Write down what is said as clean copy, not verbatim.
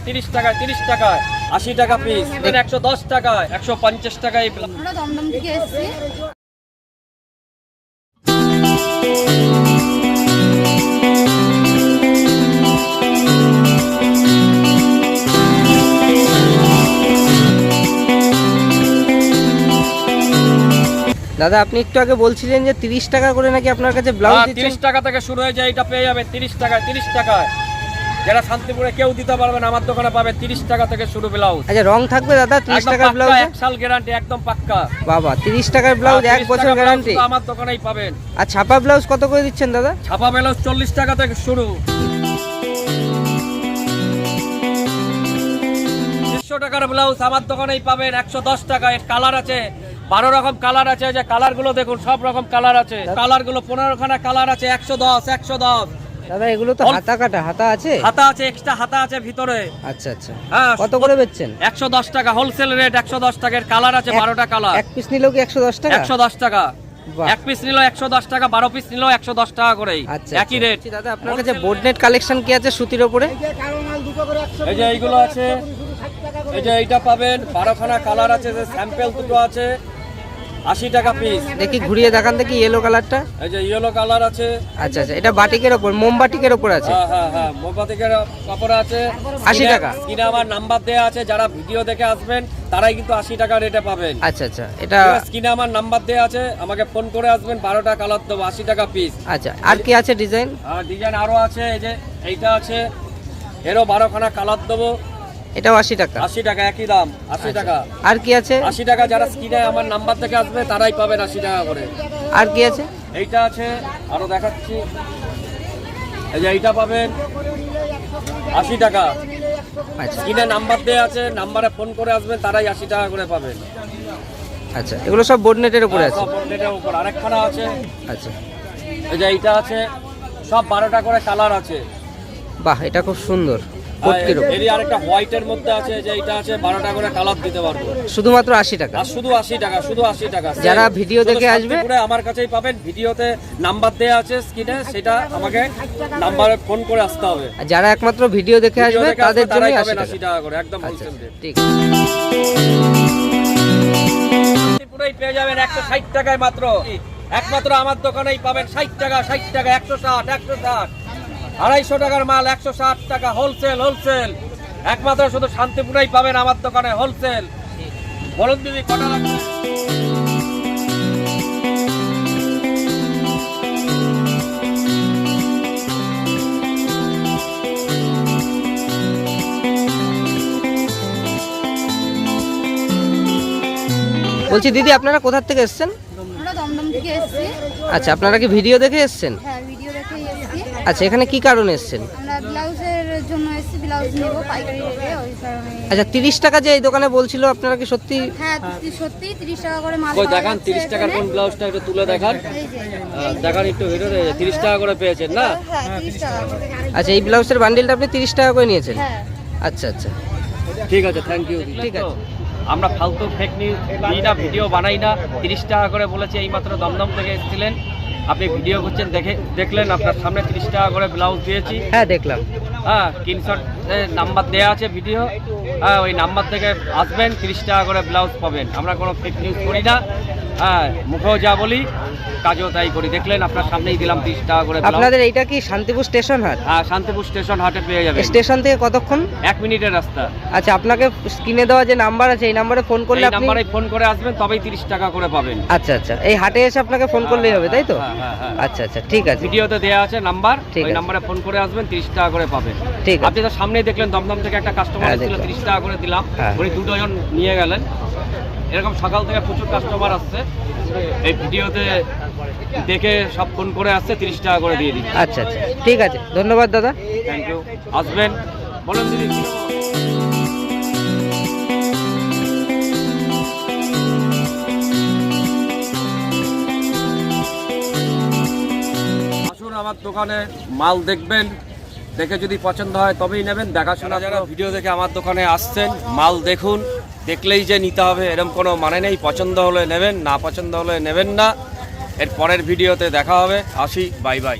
30 টাকায় 30 টাকায় 80 টাকা পিস, 110 টাকায় 150 টাকায়। আমরা দমদম থেকে এসেছি। দাদা আপনি একটু আগে বলছিলেন যে 30 টাকা করে নাকি আপনার কাছে ব্লাউজ দিচ্ছেন। 30 টাকা থেকে শুরু হয়ে যায়, এটা পেয়ে যাবে 30 টাকায় 30 টাকায়। যারা শান্তিপুরে কেউ দিতে পারবেন আমার দোকানে পাবে 30 টাকা থেকে শুরু ব্লাউজ। আচ্ছা রং থাকবে দাদা 30 টাকার ব্লাউজ? 1 সাল গ্যারান্টি, একদম পাক্কা। বাবা 30 টাকার ব্লাউজ 1 বছর গ্যারান্টি আমার দোকানেই পাবেন। আর ছাপা ব্লাউজ কত করে দিচ্ছেন দাদা? ছাপা ব্লাউজ 40 টাকা থেকে শুরু। 100 টাকার ব্লাউজ আমার দোকানেই পাবেন 110 টাকা। এর কালার আছে 12 রকম কালার আছে, যে কালার গুলো দেখুন সব রকম কালার আছে। কালার গুলো 15 খানা কালার আছে। 110 দাদা এগুলো তো হাতা কাটা, হাতা আছে? হাতা আছে, এক্সট্রা হাতা আছে ভিতরে। আচ্ছা আচ্ছা, হ্যাঁ। কত করে বেচছেন? 110 টাকা হোলসেল রেট। 110 টাকার কালার আছে 12টা কালার। এক পিস নিলেও কি 110 টাকা? 110 টাকা। বাহ। এক পিস নিলেও 110 টাকা, 12 পিস নিলেও 110 টাকা করেই। আচ্ছা একই রেট। দাদা আপনার কাছে বোর্ড নেট কালেকশন কি আছে সুতির উপরে? এই যে এইগুলো আছে, এই যে এইটা পাবেন 12 খানা কালার আছে, যে স্যাম্পল দুটো আছে 80 টাকা পিস। দেখি ঘুরিয়ে দেখান দেখি ইয়েলো কালারটা। এই যে ইয়েলো কালার আছে। আচ্ছা আচ্ছা, এটা বাটিকের উপর, মোমবাটিকের উপর আছে। হ্যাঁ হ্যাঁ হ্যাঁ, মোমবাতিকের কাপড় আছে 80 টাকা। কিনা আমার নাম্বার দেয়া আছে, যারা ভিডিও দেখে আসবেন তারাই কিন্তু 80 টাকা রেটে পাবেন। আচ্ছা আচ্ছা, এটা কিনা আমার নাম্বার দেয়া আছে, আমাকে ফোন করে আসবেন, 12টা কালার দেবো, 80 টাকা পিস। আচ্ছা, আর কি আছে ডিজাইন? আর ডিজাইন আরো আছে, এই যে এইটা আছে, এরও 12 খানা কালার দেবো। এটাও 80 টাকা? 80 টাকা, একই দাম 80 টাকা। আর কি আছে? 80 টাকা, যারা স্ক্রিনে আমার নাম্বার থেকে আসবে তারাই পাবেন 80 টাকা করে। আর কি আছে? এইটা আছে, আরো দেখাচ্ছি, এই যে এইটা পাবেন 80 টাকা। আচ্ছা স্ক্রিনে নাম্বার দেওয়া আছে, নাম্বারে ফোন করে আসবেন, তারাই 80 টাকা করে পাবেন। আচ্ছা, এগুলো সব বোর্ড নেটের উপরে আছে? সব নেটের উপর। আরেকখানা আছে, আচ্ছা, এই যে এইটা আছে, সব 12টা করে কালার আছে। বাহ, এটা খুব সুন্দর। কোটকির উপর এরই আরেকটা হোয়াইটের মধ্যে আছে, যে এইটা আছে 12টা করে কালার দিতে পারবো, শুধুমাত্র 80 টাকা। আর শুধু 80 টাকা, শুধু 80 টাকা। যারা ভিডিও দেখে আসবে আমার কাছেই পাবেন, ভিডিওতে নাম্বার দেওয়া আছে স্ক্রিনে, সেটা আমাকে নাম্বারে ফোন করে আসতে হবে। আর যারা একমাত্র ভিডিও দেখে আসবে তাদের জন্য 80 টাকা করে, একদম হোলসেল রেট। ঠিক। পুরোই পেয়ে যাবেন 160 টাকায় মাত্র। একমাত্র আমার দোকানেই পাবেন 60 টাকা, 60 টাকা, 160, 160, 250 টাকার মাল 160 টাকা হোলসেল। একমাত্র শুধু শান্তিপুরেই পাবেন আমার দোকানে হোলসেল। বলুন দিদি কটা লাগবে? বলছি দিদি আপনারা কোথা থেকে এসেছেন? আমরা দমদম থেকে এসেছি। আচ্ছা, আপনারা কি ভিডিও দেখে এসেছেন? হ্যাঁ, ভিডিও দেখেই এসেছি। আচ্ছা, এখানে কি কারণে এসেছেন? আমরা ব্লাউজের জন্য এসেছি, ব্লাউজ নেব পাইকারি রেটে, ওই কারণে। আচ্ছা, 30 টাকা যে এই দোকানে বলছিল, আপনারা কি সত্যি? হ্যাঁ, সত্যি 30 টাকা করে মাল কই পাওয়া দেখান, যাচ্ছে 30 টাকার কোন এখানে। ব্লাউজটা একটু তুলে দেখান। এই যে, দেখান একটু ভিডিওতে, 30 টাকা করে পেয়েছেন না? হ্যাঁ 30 টাকা করে। আচ্ছা, এই ব্লাউজের বান্ডিলটা আপনি 30 টাকা করে নিয়েছেন? হ্যাঁ। আচ্ছা আচ্ছা, ঠিক আছে, থ্যাংক ইউ। ঠিক আছে। আমরা ফালতু ফেক নিউজ দিই না, ভিডিও বানাই না। 30 টাকা করে বলেছে, এইমাত্র দমদম থেকে এসেছিলেন, আপনি ভিডিও করছেন, দেখলেন আপনার সামনে 30 টাকা করে ব্লাউজ দিয়েছি। হ্যাঁ দেখলাম। হ্যাঁ, স্ক্রিনশট নাম্বার দেওয়া আছে ভিডিও, হ্যাঁ ওই নাম্বার থেকে আসবেন, 30 টাকা করে ব্লাউজ পাবেন। আমরা কোনো ফেক নিউজ করি না, হ্যাঁ মুখেও যা বলি কাজও তাই করি। দেখলেন আপনার সামনেই দিলাম 30 টাকা করে ব্লাউজ। আপনাদের এইটা কি শান্তিপুর স্টেশন হাট? হ্যাঁ, শান্তিপুর স্টেশন হাটে পেয়ে যাবেন। স্টেশন থেকে কতক্ষণ? 1 মিনিটের রাস্তা। আচ্ছা, আপনাকে স্ক্রিনে দেওয়া যে নাম্বার আছে এই নাম্বারে ফোন করলে এই আপনি? নাম্বারে ফোন করে আসবেন, তবেই 30 টাকা করে পাবেন। আচ্ছা আচ্ছা, এই হাটে এসে আপনাকে ফোন করলেই হবে তাই তো? হ্যাঁ, হ্যাঁ, হ্যাঁ। আচ্ছা আচ্ছা, ঠিক আছে। ভিডিওতে দেওয়া আছে নাম্বার, ঠিক ওই আছে। নাম্বারে ফোন করে আসবেন, 30 টাকা করে পাবেন। ঠিক আছে। আপনি তো সামনেই দেখলেন, দমদম থেকে একটা কাস্টমার হ্যাঁ, ছিল, দেখলাম। 30 টাকা করে দিলাম, হ্যাঁ। উনি 2 ডজন নিয়ে গেলেন। এরকম সকাল থেকে প্রচুর কাস্টমার আসছে, এই ভিডিওতে দেখে সব ফোন করে আসছে, 30 টাকা করে দিয়ে দিচ্ছি। আচ্ছা আচ্ছা, ঠিক আছে, ধন্যবাদ দাদা। Thank you. আসবেন, বলুন দিদি কি নেবো? আসুন আমার দোকানে, মাল দেখবেন, দেখে যদি পছন্দ হয় তবেই নেবেন। দেখাশোনা, যারা ভিডিও দেখে আমার দোকানে আসছেন, মাল দেখুন, দেখলেই যে নিতে হবে এরকম কোনো মানে নেই। পছন্দ হলে নেবেন, না পছন্দ হলে নেবেন না। এর পরের ভিডিওতে দেখা হবে। আসি, বাই বাই।